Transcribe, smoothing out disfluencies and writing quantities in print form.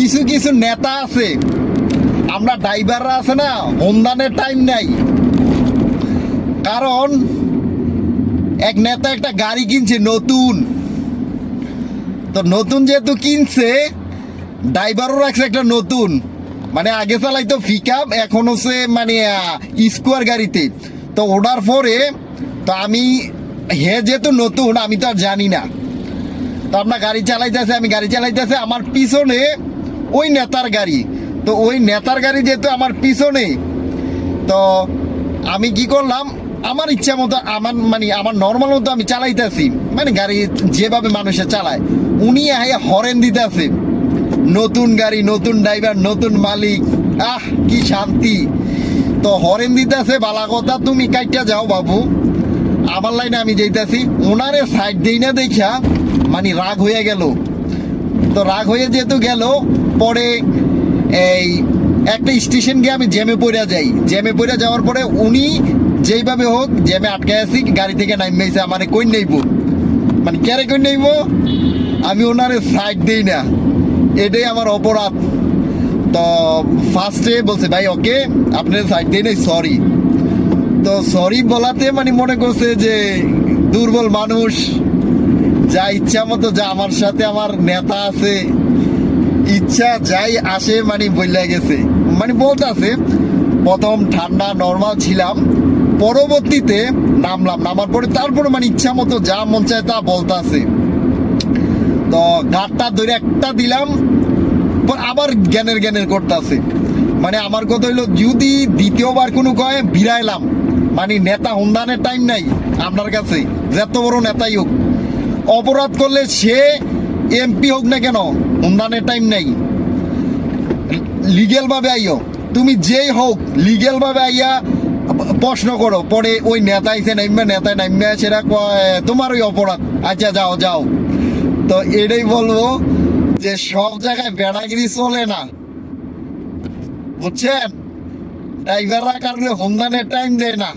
কিছু কিছু নেতা আছে, আমরা ড্রাইভাররা আছে না, অনুদানের টাইম নাই। কারণ এক নেতা একটা গাড়ি কিনছে নতুন, তো নতুন যেহেতু কিনছে ড্রাইভারও রাখছে একটা নতুন, মানে আগে চালাইতো পিক আপ, এখন হচ্ছে মানে স্কোয়ার গাড়িতে। তো ওঠার পরে তো আমি যেহেতু নতুন আমি তো আর জানি না, তো আপনার গাড়ি চালাইতেছে, আমি গাড়ি চালাইতেছে, আমার পিছনে ওই নেতার গাড়ি। তো ওই নেতার গাড়ি যেহেতু আমার পিছনে, তো আমি কি করলাম, আমার ইচ্ছা মতো আমার নর্মাল মতো আমি চালাইতেছি, মানে গাড়ি যেভাবে মানুষে চালায়, উনি হরেন দিতেছে। নতুন গাড়ি, নতুন ড্রাইভার, নতুন মালিক, কি শান্তি। তো হরেন দিতেছে, বালা কথা, তুমি কাইটা যাও বাবু, আমার লাইনে আমি যাইতেছি। ওনারে সাইড দেই না দেখা মানে রাগ হয়ে গেল। তো রাগ হয়ে যেহেতু গেল, পরে এই একটা স্টেশন গিয়ে আমি জ্যামে পড়ে যাই। জ্যামে পড়ে যাওয়ার পরে উনি যেইভাবে হোক জ্যামে আটকায় আছি, গাড়ি থেকে নামিয়েছে, আমার কই নেইব, মানে ক্যারে কই নেইব, আমি ওনারে সাইড দিই না, এটাই আমার অপরাধ। তো ফার্স্টে বলছে ভাই ওকে আপনার সাইড দিই নাই, সরি। তো সরি বলাতে মানে মনে করছে যে দুর্বল মানুষ, যা ইচ্ছা মতো, যা আমার সাথে আমার নেতা আছে, ইচ্ছা যাই আসে মানে বললে গেছে, মানে বলতে আছে। প্রথম ঠান্ডা নর্মাল ছিলাম, পরবর্তীতে নামার পরে তারপরে মানে ইচ্ছা মতো যা মন চায় তা বলতে আছে। তো গাড়টা ধরে একটা দিলাম, আবার জ্ঞানের করতে আছে। মানে আমার কথা হইলো, যদি দ্বিতীয়বার কোনো কয় বিরাইলাম, মানে নেতা হুন্দানের টাইম নাই আপনার কাছে, যত বড় নেতাই হোক, অপরাধ করলে সে এমপি হোক না কেন, হুন্দানের টাইম নাই। লিগেল ভাবে আইও, তুমি যেই হোক লিগেল ভাবে আইয়া প্রশ্ন করো, পরে ওই নেতা আইসে নাইমে সেটা তোমার ওই অপরাধ, আচ্ছা যাও যাও। তো এটাই বলবো যে সব জায়গায় বেড়াগিরি চলে না, বুঝছেন? ড্রাইভাররা কারণে হোমদানের টাইম দেয় না।